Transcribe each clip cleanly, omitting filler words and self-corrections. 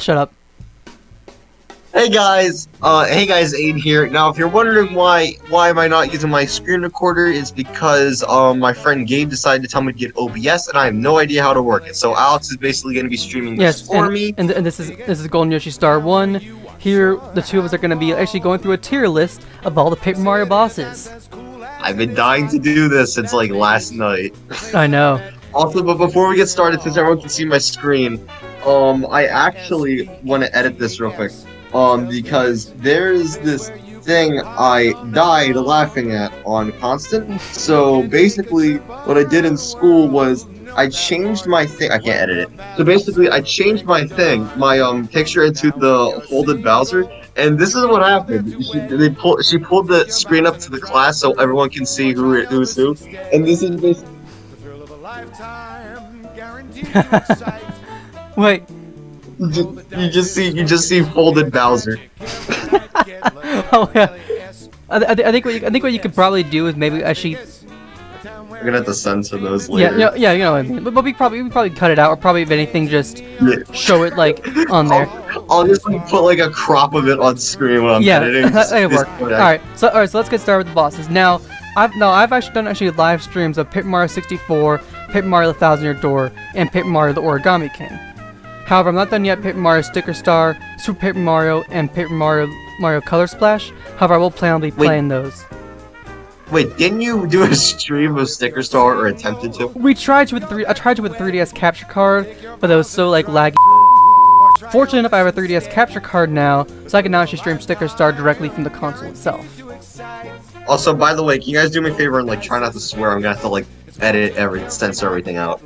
Shut up. Hey guys, Aid here. Now, if you're wondering why am I not using my screen recorder, it's because my friend Gabe decided to tell me to get OBS, and I have no idea how to work it. So Alex is basically going to be streaming this for me. And this is goldenyoshistar1. Here, the two of us are going to be actually going through a tier list of all the Paper Mario bosses. I've been dying to do this since like last night. I know. Also, but before we get started, since everyone can see my screen, I actually want to edit this real quick. Because there's this thing I died laughing at on Constant. So basically, what I did in school was I changed my thing. I can't edit it. So basically, I changed my thing, my picture into the folded Bowser, and this is what happened. She pulled the screen up to the class so everyone can see who's who, and this is basically. Wait. You just see folded Bowser. Oh yeah. I think what you could probably do is maybe actually. We're gonna have to censor those later. Yeah, you know what I mean. But we probably cut it out, or probably if anything, just show it like on there. I'll just put like a crop of it on screen when I'm editing. Yeah, that'll work. All right, so let's get started with the bosses. Now, I've actually done live streams of Paper Mario 64, Paper Mario the Thousand Year Door, and Paper Mario the Origami King. However, I'm not done yet Paper Mario Sticker Star, Super Paper Mario, and Paper Mario Color Splash. However, I will plan on playing those. Wait, didn't you do a stream of Sticker Star or attempted to? I tried to with the 3DS capture card, but it was so like laggy. Fortunately enough, I have a 3DS capture card now, so I can now actually stream Sticker Star directly from the console itself. Also, by the way, can you guys do me a favor and like try not to swear? I'm gonna have to like edit censor everything out.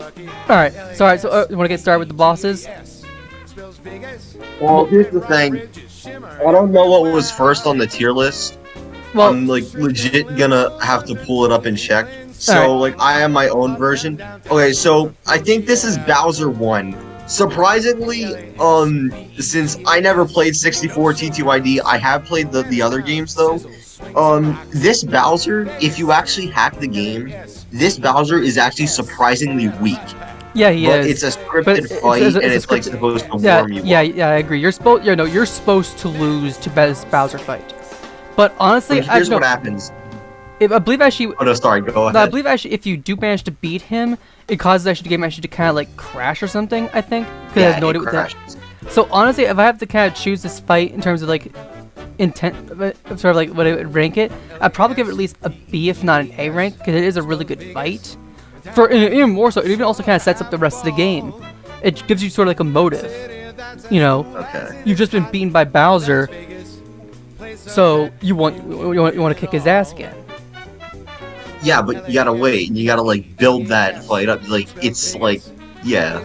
Alright, so you wanna get started with the bosses? Well, here's the thing. I don't know what was first on the tier list. Well, I'm like legit gonna have to pull it up and check. So like I have my own version. Okay, so I think this is Bowser 1. Surprisingly, since I never played 64 TTYD, I have played the other games though. This Bowser, if you actually hack the game, this Bowser is actually surprisingly weak. Yeah, he is. It's a scripted fight, and it's like supposed to warm you up. Yeah, I agree. You're supposed to lose to this Bowser fight. But honestly, here's what happens. I believe actually. Oh no, sorry. Go ahead. No, I believe actually, if you do manage to beat him, it causes actually the game actually to kind of like crash or something. I think. Yeah, it crashes. So honestly, if I have to kind of choose this fight in terms of like intent, sort of like what I would rank it, I'd probably give it at least a B, if not an A rank, because it is a really good fight. Even more so, it even also kind of sets up the rest of the game. It gives you sort of like a motive. You know, you've just been beaten by Bowser, so you want to kick his ass again. Yeah, but you gotta wait. You gotta like build that fight up. Like it's like, yeah.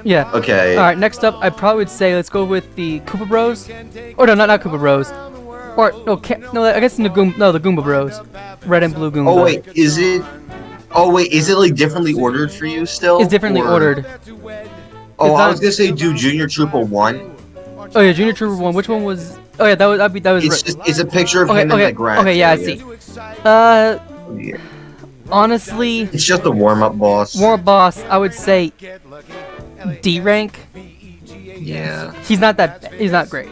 Yeah. Okay. All right. Next up, I probably would say let's go with the Koopa Bros. Or no, not Koopa Bros. Or no, I guess the Goomba Bros. Red and blue Goomba. Oh wait, is it? Oh wait, is it like differently ordered for you still? It's differently ordered. Oh, I was gonna say do Junior Trooper 1. Oh yeah, Junior Trooper 1. Which one was? Oh yeah, that was. It's a picture of him in the grass. Okay, yeah, I see. Yeah. Honestly, it's just a warm-up boss. Warm-up boss, I would say D rank. Yeah. He's not great.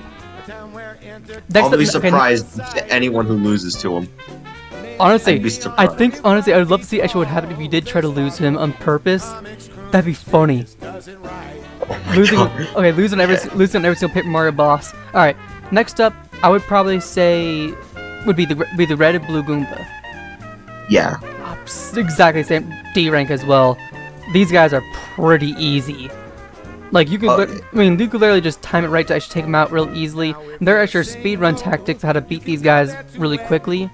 I'll be surprised to anyone who loses to him. Honestly, I would love to see actually what happened if you did try to lose him on purpose. That'd be funny. Losing every single Paper Mario boss. All right, next up, I would probably say would be the red and blue Goomba. Yeah. Exactly the same D rank as well. These guys are pretty easy. Like you could, you could literally just time it right to actually take them out real easily. And there are actually speedrun tactics how to beat these guys really quickly.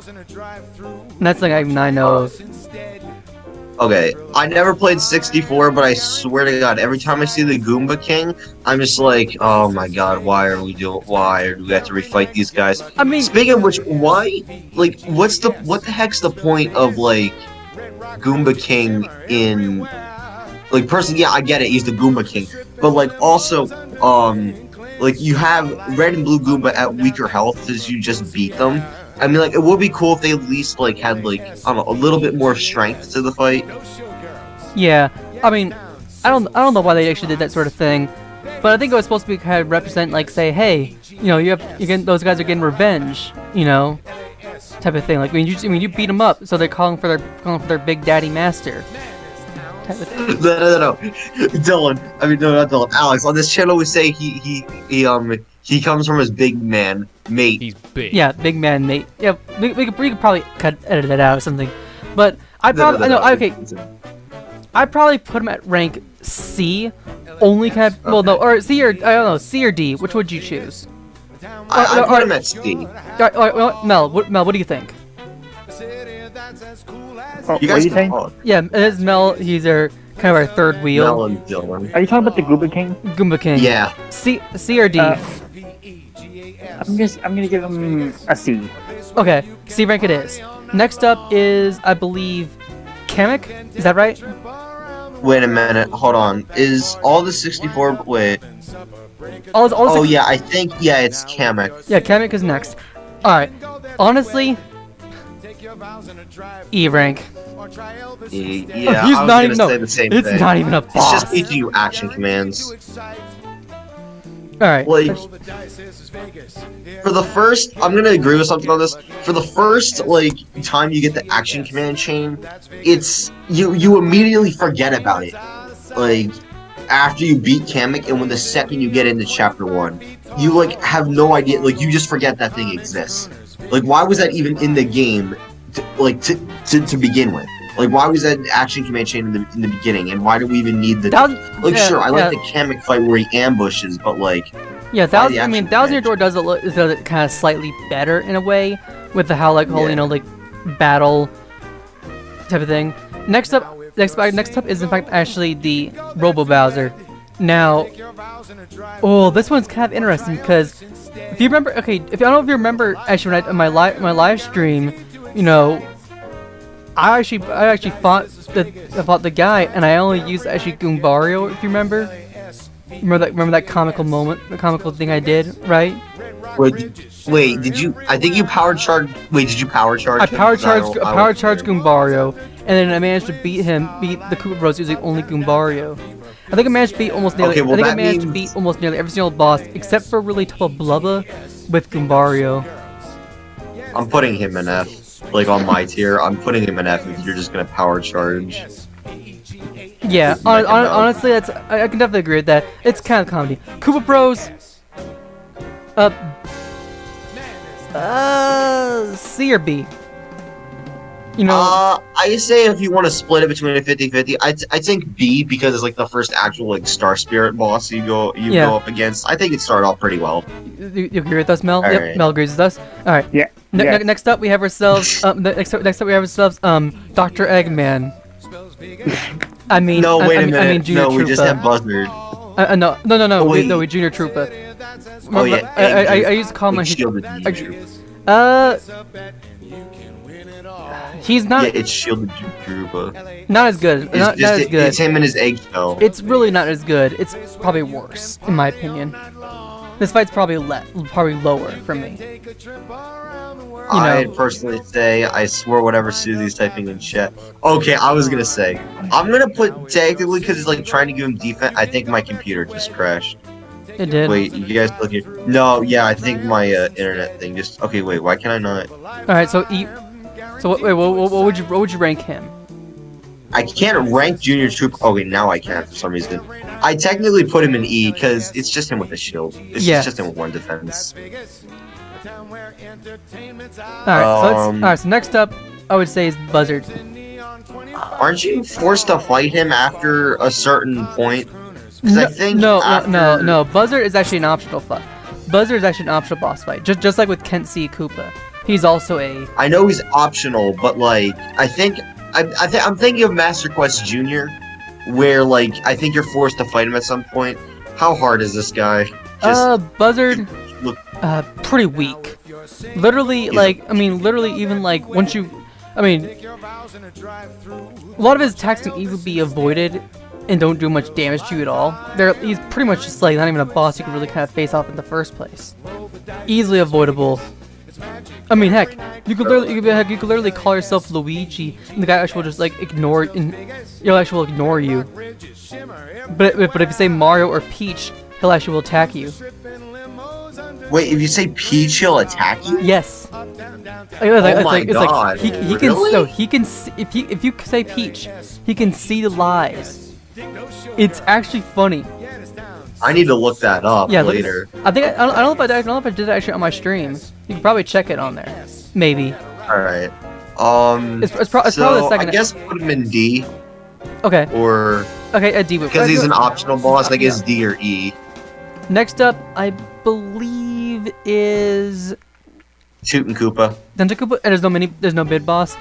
And that's like I know of. Okay, I never played 64, but I swear to God, every time I see the Goomba King, I'm just like, oh my God, why do we have to refight these guys? I mean, speaking of which, why? Like, what the heck's the point of like Goomba King in? Like, personally, yeah, I get it, he's the Goomba King, but like also, like you have red and blue Goomba at weaker health as you just beat them. I mean, like, it would be cool if they at least, like, had, like, I don't know, a little bit more strength to the fight. Yeah, I mean, I don't know why they actually did that sort of thing. But I think it was supposed to be kind of represent, like, say, hey, you know, those guys are getting revenge, you know, type of thing. Like, you beat them up, so they're calling for their big daddy master. Type of thing. No. Dylan. I mean, no, not Dylan. Alex. On this channel, we say he comes from his big man mate. He's big. Yeah, big man mate. Yeah, we could probably edit that out or something. But I probably I'd probably put him at rank C. Only kind of or C or I don't know, C or D. Which would you choose? I put him at C. Mel, what do you think? Oh, You what are guys you saying? Yeah, it is Mel. He's our kind of our third wheel. Mel and Dylan. Are you talking about the Goomba King? Goomba King. Yeah. C or D? I'm gonna give him a C. Okay, C rank it is. Next up is, I believe, Kamek. Is that right? Wait a minute. Hold on. Is all the 64? Wait. All Yeah. I think it's Kamek. Yeah, Kamek is next. All right. Honestly, E rank. Yeah. He's I was not even. gonna say the same It's thing. not even a It's boss. just teaching you action commands. All right. Like, for the first, I'm gonna agree with something on this. For the first, like, time you get the action command chain, it's you immediately forget about it. Like, after you beat Kamek, and when the second you get into chapter 1, you like have no idea. Like, you just forget that thing exists. Like, why was that even in the game? To begin with. Like, why was that action command chain in the beginning, and why do we even need the? Sure, I like the Kamek fight where he ambushes, but like. Yeah, Thousand Year Door does it kind of slightly better in a way, with the how like whole you know like battle type of thing. Next up is in fact actually the Robo Bowser. Now, this one's kind of interesting because if you remember, I don't know if you remember actually when my live stream, you know, I actually fought the guy, and I only used actually Goombario, if you remember. Remember that comical moment, the comical thing I did, right? Wait, did you? I think you power charged. Wait, did you power charge? I power charged Goombario, and then I managed to beat the Koopa Bros using only Goombario. I think I managed to beat almost nearly. I managed to beat almost nearly every single boss except for really tough Blubba with Goombario. I'm putting him in F. Like, on my tier, I'm putting him in F if you're just gonna power charge. Yeah, honestly, I can definitely agree with that. It's kind of comedy. Koopa Bros. C or B. You know. I say if you want to split it between a 50-50, I think B because it's like the first actual like Star Spirit boss you go up against. I think it started off pretty well. You agree with us, Mel? Yep, right. Mel agrees with us. All right. Yeah. Next up, we have ourselves. Next up, we have ourselves. Dr. Eggman. I mean, no, wait a minute. I mean, Junior Troopa. We just have Buzzard. No. Oh, we Junior Troopa. Oh yeah. I used to call him Shielded Junior he's not. Yeah, it's Shielded Troopa. Not as good. Not as good. It's him and his eggshell. It's really not as good. It's probably worse, in my opinion. This fight's probably lower for me. I'd personally say, I swear whatever Susie's typing in chat. Okay, I was gonna say, I'm gonna put technically because it's like trying to give him defense. I think my computer just crashed. It did. Wait, you guys look here? No, yeah, I think my internet thing just. Okay, wait, why can I not? All right, so what would you rank him? I can't rank Junior Troop. Oh wait, now I can for some reason. I technically put him in E because it's just him with a shield. It's just him with one defense. Alright, so next up, I would say is Buzzard. Aren't you forced to fight him after a certain point? No. Buzzard is actually an optional fight. Buzzard is actually an optional boss fight, just like with Kent C. Koopa. He's also a. I know he's optional, but like I'm thinking of Master Quest Jr., where like I think you're forced to fight him at some point. How hard is this guy? Buzzard. Pretty weak. Literally, even like once you, a lot of his attacks can easily be avoided and don't do much damage to you at all. He's pretty much just like not even a boss you can really kind of face off in the first place. Easily avoidable. I mean, heck, you could literally call yourself Luigi, and the guy actually will just like ignore you. But if you say Mario or Peach, he'll actually will attack you. Wait, if you say Peach, he'll attack you? Yes. Oh my god! He Really? can so he can see, if you say Peach, he can see the lies. It's actually funny. I need to look that up Yeah, later. I think I don't know if I did it actually on my stream. You can probably check it on there. Maybe. All right. It's probably the second. I guess put him in D. Okay. Or Okay, a D. because he's an optional boss, I guess D or E. Next up, I believe is Shooting Koopa. Tentacupa. And there's no mid boss.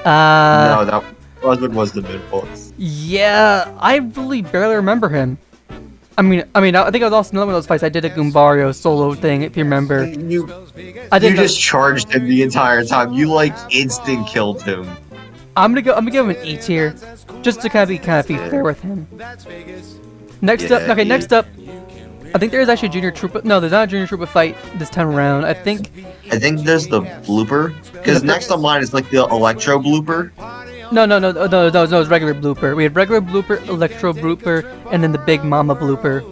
No, that Buzzwood was the mid boss. Yeah, I really barely remember him. I think it was also another one of those fights. I did a Goombario solo thing, if you remember. You just charged him the entire time. You like instant killed him. I'm gonna give him an E tier, just to kind of be fair with him. Next up, I think there is actually a Junior Troopa. No, there's not a Junior Troopa fight this time around. I think there's the blooper. Because next on mine is like the Electro blooper. No, it's regular blooper. We had regular blooper, electro blooper, and then the big mama blooper.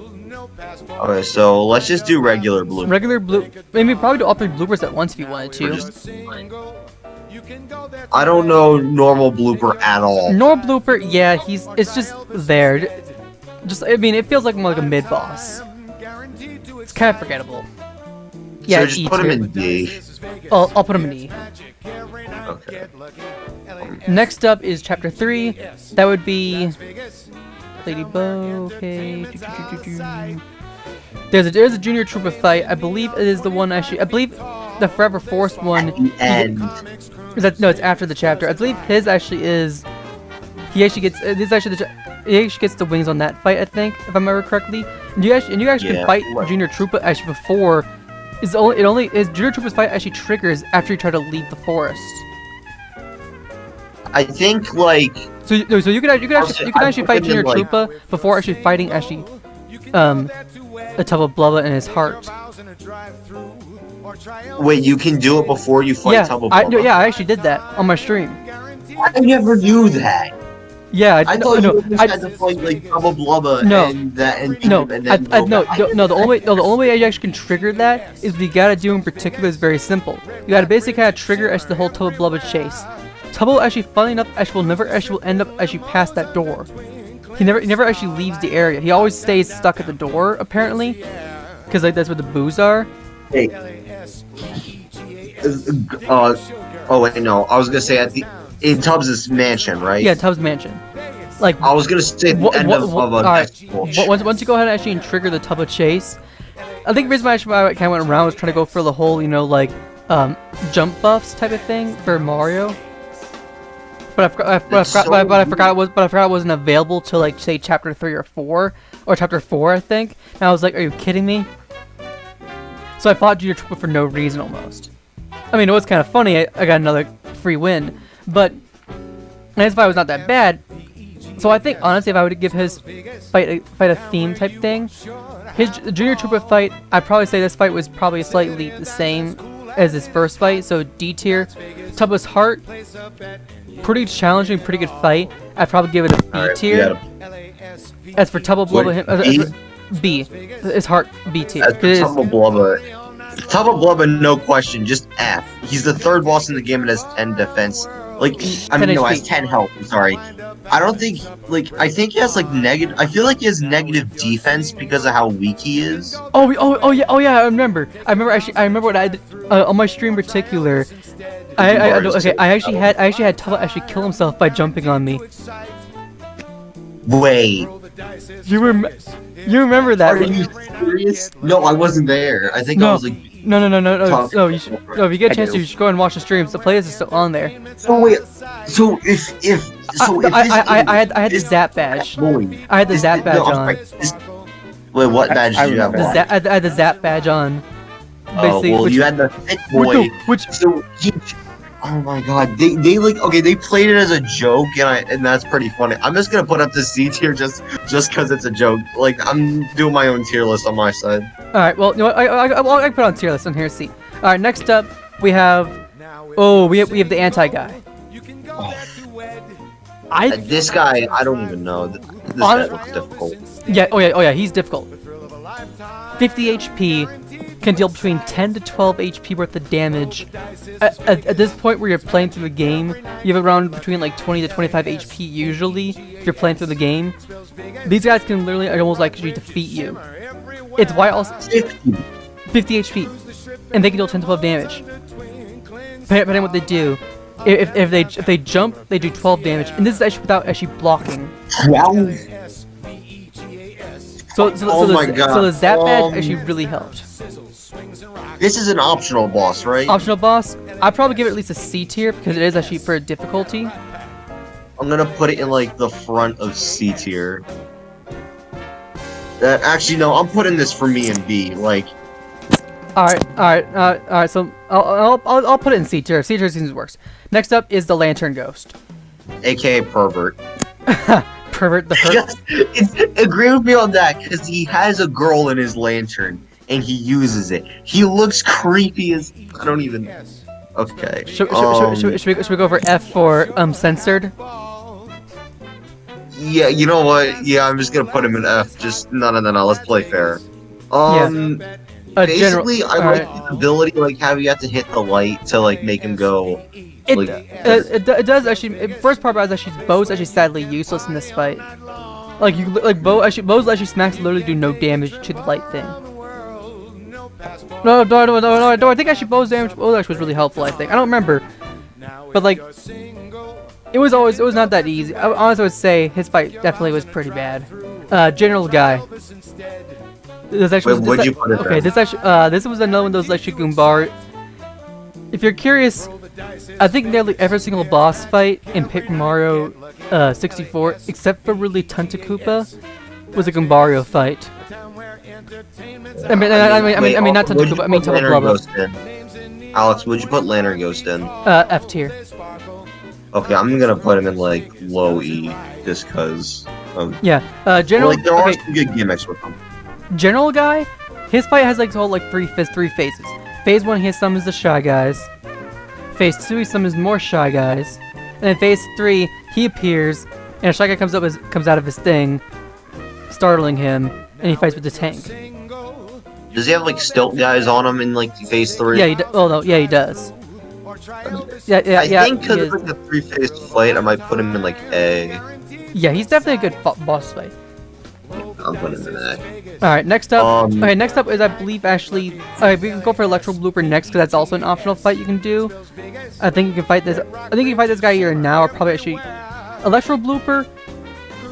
Okay, so let's just do regular blooper. Regular bloop. Maybe probably do all 3 bloopers at once if you wanted to. I don't know normal blooper at all. Normal blooper, yeah, it's just there. It feels like more like a mid boss. It's kind of forgettable. Yeah, so just put him in D. I'll put him in E. Okay. Next up is Chapter 3. That would be Lady Bow. Okay. There's a Junior Troopa fight. I believe it is the one actually. I believe the Forever Force one. At the end. No, it's after the chapter. I believe his actually is. He actually gets. He actually gets the wings on that fight. I think, if I remember correctly. And you actually can fight Junior Troopa actually before. His Junior Troopa's fight actually triggers after you try to leave the forest. I think like. So you could actually fight Junior Troopa before actually fighting a Tub of Blubba in his heart. Wait, you can do it before you fight Tub of Blubba? I actually did that on my stream. I never knew that. Yeah, I thought you just had to fight like Tub of Blubba and the only way you actually can trigger that is what you gotta do in particular is very simple. You gotta basically kind of trigger actually the whole Tub of Blubba chase. Tubbo actually, funny enough, will never end up actually past that door. He never actually leaves the area. He always stays stuck at the door, apparently, because like that's where the boos are. Hey. Oh wait, no. I was gonna say in Tubbs' mansion, right? Yeah, Tubbs' mansion. Like I was gonna say the end of a once you go ahead and actually trigger the Tubbo chase, I think the reason why I kind of went around was trying to go for the whole, jump buffs type of thing for Mario. But I forgot it wasn't available till like say chapter 3 or 4 or chapter 4 I think. And I was like, are you kidding me? So I fought Junior Troopa for no reason almost. I mean, it was kind of funny. I got another free win, but his fight was not that bad. So I think honestly, if I would give his fight a theme type thing, his Junior Troopa fight, I'd probably say this fight was probably slightly the same as his first fight. So D tier. Tubba's heart. Pretty challenging, pretty good fight. I'd probably give it a B tier. As for Tubba Blubba, B. His heart, B tier. As for Tubba Blubba, no question, just F. He's the 3rd boss in the game and has 10 defense. Has 10 health. I'm sorry. I don't think, I think he has negative. I feel like he has negative defense because of how weak he is. Oh yeah. I remember what I did on my stream in particular. I actually had Tubba actually kill himself by jumping on me. Wait. You remember that? Are you serious? No, I wasn't there. I think I was No. No, if you get a chance, you should go and watch the streams. The playlist is still on there. Oh wait. So if I had the Zap badge. I had the Zap badge on. Wait, what badge did you have on? I had the Zap badge on. Basically, you had the thick boy. Oh my god, they played it as a joke, and that's pretty funny. I'm just gonna put up this C tier just because it's a joke. I'm doing my own tier list on my side. All right, well, you know what? I put on tier list on here. See. All right, next up we have we have the anti guy. This guy, I don't even know. This guy looks difficult. Yeah. Oh yeah. He's difficult. 50 HP, can deal between 10 to 12 HP worth of damage. At this point where you're playing through the game, you have around between like 20 to 25 HP usually if you're playing through the game. These guys can literally almost like defeat you. It's why also 50 HP, and they can deal 10 to 12 damage. Depending on what they do. If they jump, they do 12 damage, and this is actually without actually blocking. 12? So my God. So the Zap badge actually really helped. This is an optional boss, right? Optional boss, I'd probably give it at least a C tier because it is actually for difficulty. I'm gonna put it in like the front of C tier. Actually, no, I'm putting this for me and B. Like, all right. So I'll put it in C tier. C tier seems worse. Next up is the Lantern Ghost, aka Pervert. Pervert the Hurt. Agree with me on that, because he has a girl in his lantern and he uses it. He looks creepy as I don't even. Okay. Should we go for F for censored? Yeah, you know what? Yeah, I'm just gonna put him in F. Just no. Let's play fair. Basically, I like the ability, like how you have to hit the light to like make him go. It does actually. First part about it is actually Bow's actually sadly useless in this fight. Bow's actually smacks literally do no damage to the light thing. No. I think actually Bow's damage actually was really helpful. I think I don't remember, but like it was not that easy. I honestly would say his fight definitely was pretty bad. General guy. This actually what'd you put it okay. This was another one of those actually Goombar. If you're curious, I think nearly every single boss fight in Paper Mario 64, except for really Tentacoopa, was a Goombario fight. I mean not Tentacoopa. I mean Tentacoopa. Alex, would you put Lantern Ghost in? F tier. Okay, I'm gonna put him in like low E, just cause. Yeah. General. Like there are some good gimmicks with him. General guy, his fight has like three phases. Phase 1, he summons the Shy Guys. Phase 2, he summons more Shy Guys. And then Phase 3, he appears, and a Shy Guy comes out of his thing, startling him, and he fights with the tank. Does he have like stilt guys on him in like Phase 3? Yeah, he does. Yeah. I think because of the 3-phase fight, I might put him in like A. Yeah, he's definitely a good boss fight. I'm putting him in A. Alright, next up. Okay, next up is I believe actually. We can go for Electro Blooper next because that's also an optional fight you can do. I think you can fight this. I think you can fight this guy either now or probably actually Electro Blooper.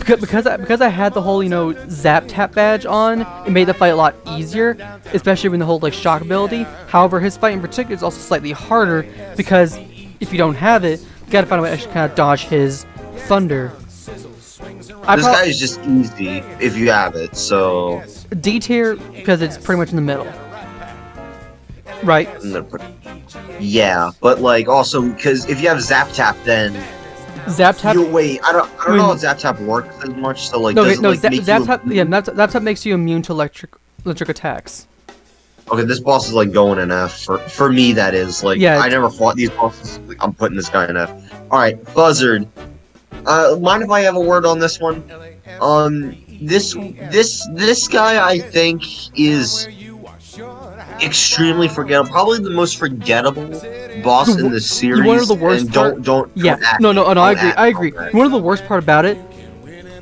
Because I had the whole Zap Tap badge on, it made the fight a lot easier, especially when the whole like shock ability. However, his fight in particular is also slightly harder because if you don't have it, you gotta find a way to actually kind of dodge his thunder. This guy is just easy if you have it, so... D tier, because it's pretty much in the middle. Right? Yeah, but like, also, because if you have Zap Tap, then... Zap Tap... Wait, I don't know how Zap Tap works as much, so like, Zap Tap makes you immune to electric attacks. Okay, this boss is like going in F, for me that is, like, yeah, I never fought these bosses, like, I'm putting this guy in F. Alright, Buzzard. Mind if I have a word on this one? This guy I think is extremely forgettable. Probably the most forgettable boss in the series. One of the worst I agree. One of the worst part about it,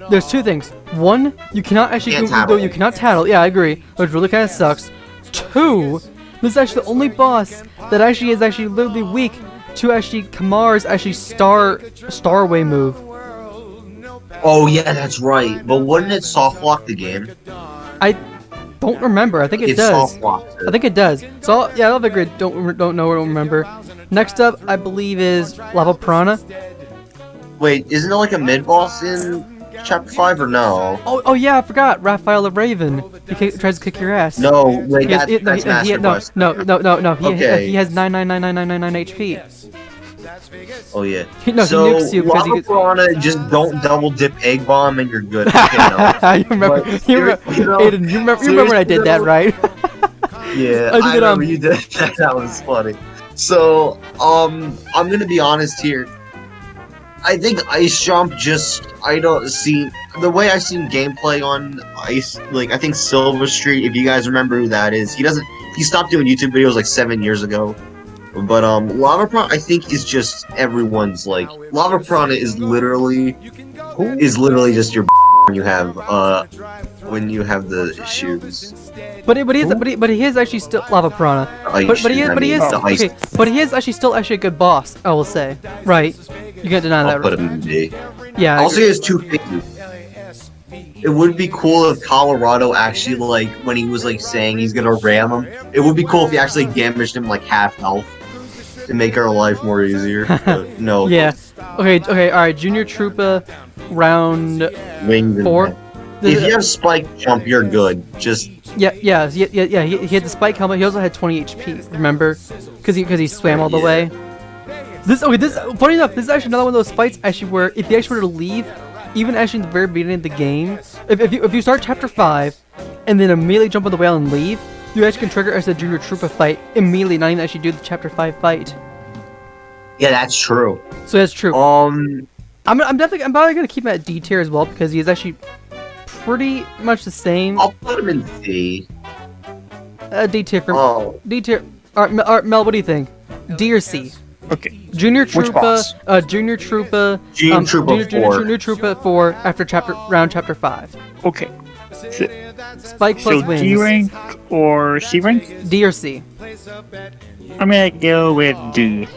there's two things. One, you cannot actually you cannot tattle. Yeah, I agree. Which really kind of sucks. Two, this is actually the only boss that actually is actually literally weak to actually Kamar's actually Starway move. Oh yeah, that's right. But wouldn't it soft lock the game? I don't remember. I think it does. I think it does. So yeah, I'll agree. Don't know. Don't remember. Next up, I believe is Lava Piranha. Wait, isn't it like a mid boss in Chapter 5 or no? Oh yeah, I forgot. Raphael the Raven. He tries to kick your ass. No, wait, that's Master Quest. No. He has 9999999 HP. Oh yeah. No, so he nukes you Lava Piranha, just don't double dip egg bomb and you're good. Okay, no. You remember when I did that, right? Yeah, I remember you did that. That was funny. So, I'm gonna be honest here. I think Ice Jump I don't see the way I've seen gameplay on Ice. Like I think Silver Street, if you guys remember who that is, he stopped doing YouTube videos like 7 years ago. But Lava Piranha I think is just everyone's like Lava Piranha is literally just your when you have the shoes. But he is actually still Lava Piranha. But he is actually a good boss, I will say. Right? You can't deny that. I'll put him in D. Yeah. Also, he has 2 things. It would be cool if Colorado actually, like, when he was, like, saying he's gonna ram him, it would be cool if he actually damaged him, like, half health to make our life more easier. But no. Yeah. Okay, alright, Junior Troopa, round Wings 4. If you have Spike Jump, you're good. Just... Yeah, he had the spike helmet, he also had 20 HP, remember? Because he swam all the way. Funny enough, this is actually another one of those fights, actually, where if you actually were to leave, even actually in the very beginning of the game, if you start chapter 5 and then immediately jump on the whale and leave, you actually can trigger as a Junior Troopa fight immediately, not even actually do the chapter 5 fight. Yeah, that's true. So that's true. I'm probably gonna keep him at D tier as well because he is actually pretty much the same. I'll put him in C. D tier for D tier. Alright, Mel, what do you think? D or C? Okay. Junior Which boss? Troopa. Junior Troopa 4 after chapter 5. Okay. Spike plus wins. D rank or C rank? D or C? I'm gonna go with D.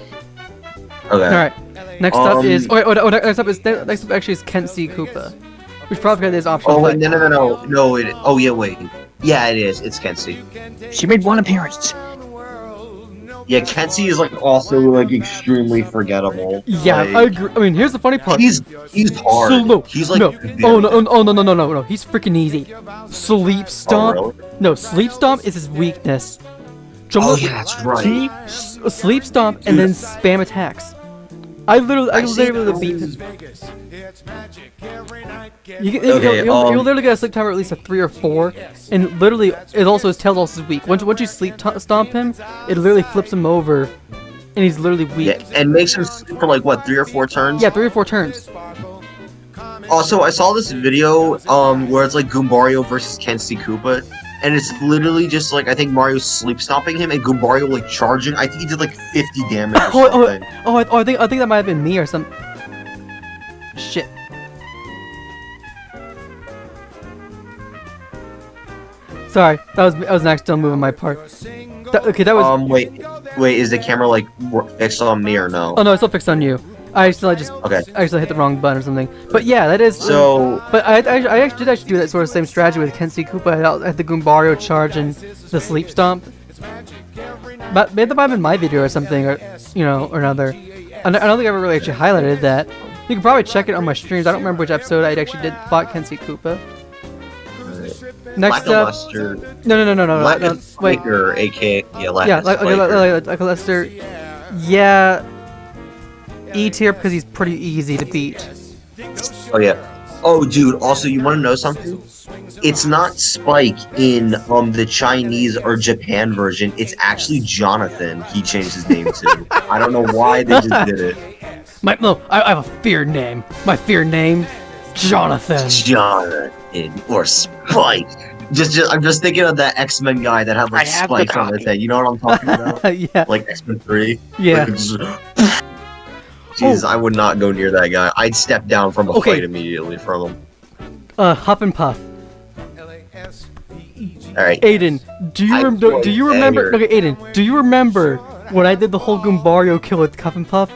Okay. All right. Next up is next up actually is Kent C. Koopa, which probably got this option. Oh wait, no. Yeah, it is. It's Kenzie. She made 1 appearance. Yeah, Kenzie is like also like extremely forgettable. Yeah, like, I agree. I mean, here's the funny part. He's hard. So, no, he's like no. No. He's freaking easy. Sleep Stomp. Oh, really? No, Sleep Stomp is his weakness. Yeah, that's right. Sleep Stomp and then spam attacks. I literally beat him. You'll literally get a sleep timer at least a 3 or 4, and literally it also his tail also is weak. Once you sleep stomp him, it literally flips him over, and he's literally weak. Yeah, and makes him sleep for like what 3 or 4 turns. Yeah, 3 or 4 turns. Also, I saw this video where it's like Goombario versus Kenzie Koopa. And it's literally just like I think Mario's sleep stomping him and Goombario like charging. I think he did like 50 damage or something. I think that might have been me or some shit. Sorry, that was an accidental move on my part. That was. Wait, is the camera like fixed on me or no? Oh no, it's still fixed on you. I accidentally hit the wrong button or something. But yeah, that is. So. But I actually did do that sort of same strategy with Kenzie Koopa. I had the Goombario charge and the Sleep Stomp. But maybe that might have been my video or something, or another. I don't think I ever really actually highlighted that. You can probably check it on my streams. I don't remember which episode I actually did fought Kenzie Koopa. Next up. No. Wait. AKA Lackluster. Yeah. E tier because he's pretty easy to beat. Oh yeah. Oh dude, also you want to know something? It's not Spike in the Chinese or Japan version. It's actually Jonathan. He changed his name to. I don't know why they just did it. I have a feared name. My feared name, Jonathan. Jonathan or Spike. I'm just thinking of that X-Men guy that had like spikes on his head. You know what I'm talking about? Yeah. Like X-Men 3. Yeah. Jeez, I would not go near that guy. I'd step down from a fight immediately from him. Huff and Puff. Alright. Aiden, do you remember? Okay, Aiden, do you remember when I did the whole Goombario kill with Huff and Puff,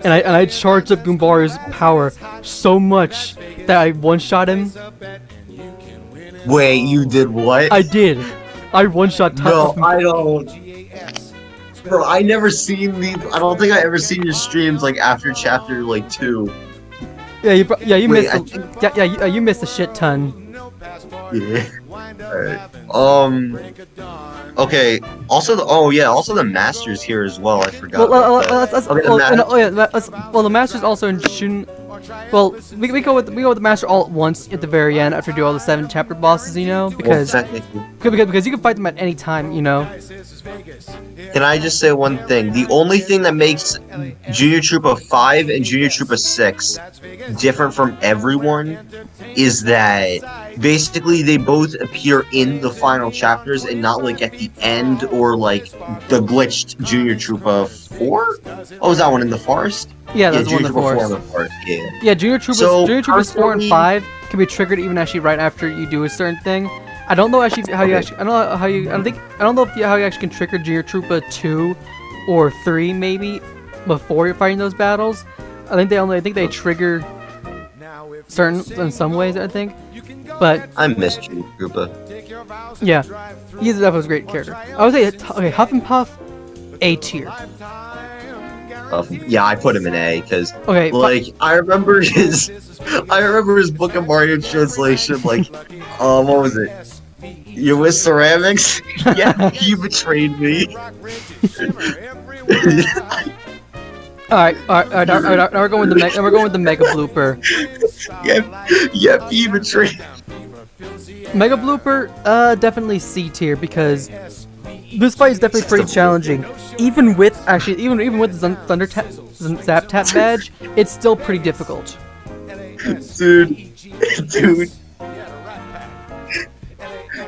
and I charged up Goombario's power so much that I one-shot him? Wait, you did what? I did. I one-shot. No, I don't. Bro, I never seen these. I don't think I ever seen your streams like after chapter like 2. Yeah, you missed. You missed a shit ton. Yeah. Alright. Okay. Also the Masters here as well. I forgot. The Masters also in Shun. Well, we go with the master all at once at the very end after we do all the 7 chapter bosses, you know, because because you can fight them at any time, you know. Can I just say one thing? The only thing that makes Junior Troopa 5 and Junior Troopa 6 different from everyone is that basically they both appear in the final chapters and not like at the end or like the glitched Junior Troopa 4? Oh, was that one in the forest? Yeah, that's one in the forest. Yeah, Junior Troopas 4 and 5 can be triggered even actually right after you do a certain thing. I don't know actually how you actually. I don't know how you. I don't know how you actually can trigger Junior Troopa 2 or 3 maybe before you're fighting those battles. I think they trigger certain in some ways. I think, but I miss Junior Troopa. Yeah, he's definitely a great character. I would say okay, Huff and Puff, A tier. Yeah, I put him in A because okay, like I remember his Book of Mario translation. Like, what was it? You with ceramics? Yeah, you betrayed me. All right. Now we're going with the mega blooper. Yeah, you betrayed. Mega blooper, definitely C tier because this fight is definitely pretty challenging. Even with the Thunder Zap Tap badge, it's still pretty difficult. Dude.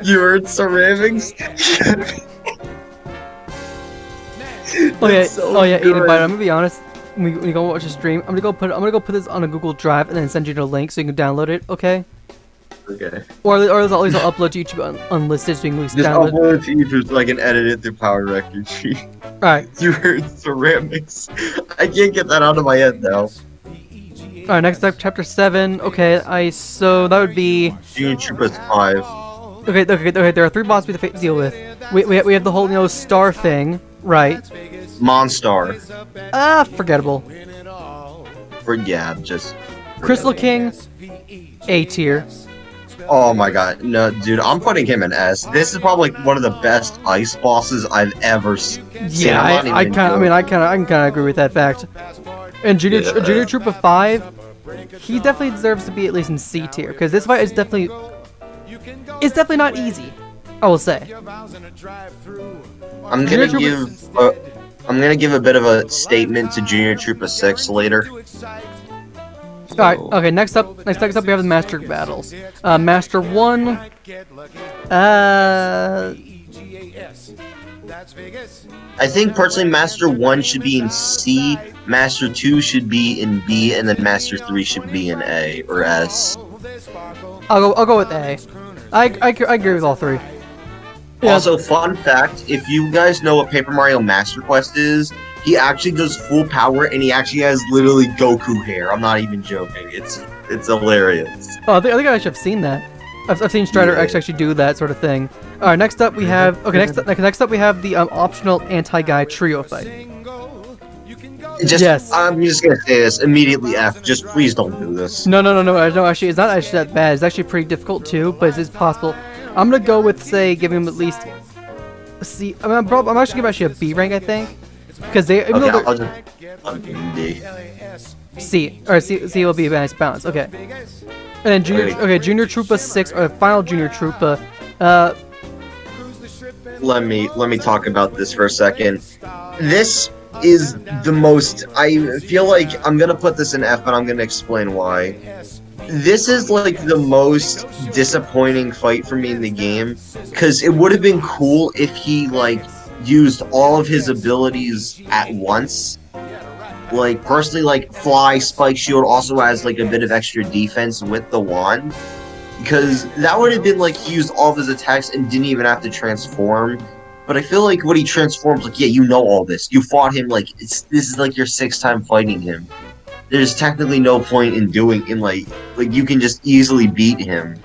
You earned ceramics? Okay. So oh yeah, good. Aiden, but I'm gonna be honest. When you go watch the stream, I'm gonna go put this on a Google Drive and then send you the link so you can download it. Okay. Okay. Or at least I'll upload to YouTube unlisted so you can at least Just download. upload it to YouTube so I can edit it through Power Director. Alright. You heard ceramics. I can't get that out of my head now. Alright, next up, chapter 7. Okay, so that would be Junior Troopa's 5. Okay, there are 3 bosses we have to deal with. We have the whole, star thing, right? Monstar. Forgettable. Just... Crystal King, A tier. Oh my god, no, dude, I'm putting him in S. This is probably like one of the best ice bosses I've ever seen. Yeah, I can kind of agree with that fact. And Junior Troopa 5, he definitely deserves to be at least in C tier because this fight is definitely not easy. I will say. I'm gonna give a bit of a statement to Junior Troopa 6 later. Alright, okay, next up we have the Master Battles. Master 1, I think personally Master 1 should be in C, Master 2 should be in B, and then Master 3 should be in A or S. I'll go with A. I agree with all 3. Yeah. Also, fun fact, if you guys know what Paper Mario Master Quest is, he actually does full power and he actually has literally Goku hair. I'm not even joking. It's hilarious. Oh, I think I actually have seen that. I've seen Strider X actually do that sort of thing. All right, next up we have next up we have the optional anti-guy trio fight. Yes. I'm just gonna say this immediately. F. Just please don't do this. No. Actually, it's not actually that bad. It's actually pretty difficult too, but it's possible. I'm gonna go with say giving him at least a C. I'm actually giving a B rank, I think, because they. I'll just D. C or C will be a nice balance. Okay. And then Junior Troopa 6 or the final Junior Troopa. Let me talk about this for a second. This is the most. I feel like I'm gonna put this in F, but I'm gonna explain why. This is like the most disappointing fight for me in the game, because it would have been cool if he like used all of his abilities at once. Like personally, like Fly, Spike, Shield also has like a bit of extra defense with the wand, because that would have been like he used all of his attacks and didn't even have to transform. But I feel like when he transforms, like, yeah, you know all this. You fought him, like, this is like your 6th time fighting him. There's technically no point in like you can just easily beat him.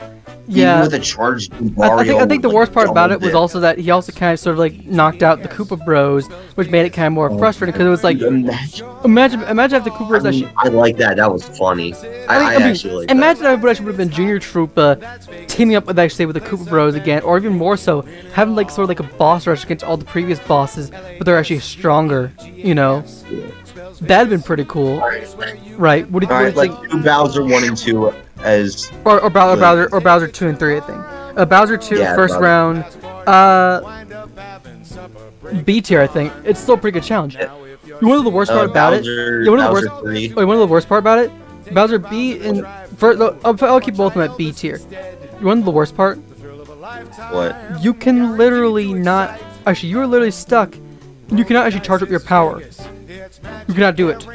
Yeah. Even with a charged Mario. I think the worst part about it was also that he also kind of sort of like knocked out the Koopa Bros, which made it kind of more frustrating because it was like, imagine if the Koopa Bros actually. I like that. That was funny. I actually like that. Imagine if it actually would have been Junior Troopa teaming up with the Koopa Bros again, or even more so, having like sort of like a boss rush against all the previous bosses, but they're actually stronger, you know. That'd been pretty cool, right? What do you, All right, what do you like think? do Bowser 1 and 2 as Or Bowser 2 and 3, I think. Bowser 2 Yeah, first Bowser. round. B tier, I think. It's still a pretty good challenge. You want to know the worst part about Bowser, it? You want to know the Bowser worst? 3. Wait, you want to know the worst part about it? Bowser B and first, I'll keep both of them at B tier. You want to know the worst part? What? You can literally not. Actually, you are literally stuck. You cannot actually charge up your power. You cannot do it.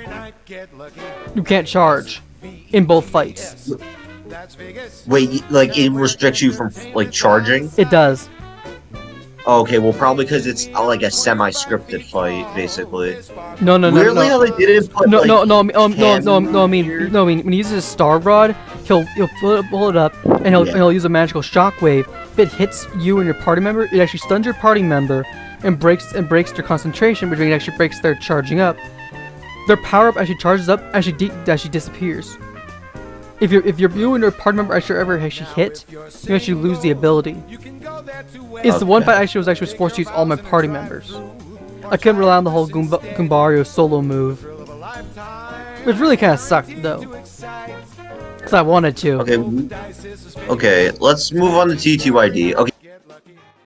You can't charge in both fights. Wait, like it restricts you from like charging? It does. Oh, okay, well probably because it's like a semi-scripted fight, basically. No. Weirdly, how they didn't put No, like, no. I mean, here. when he uses his star rod, he'll pull it up, and he'll use a magical shockwave. If it hits you and your party member, it actually stuns your party member and breaks their concentration, which actually breaks their charging up. Their power up actually charges up, actually disappears. If you and your party member ever actually hit, you actually lose the ability. It's the one fight I was forced to use all my party members. I couldn't rely on the whole Goombario solo move, which really kind of sucked though, because I wanted to. Okay, let's move on to TTYD. Okay.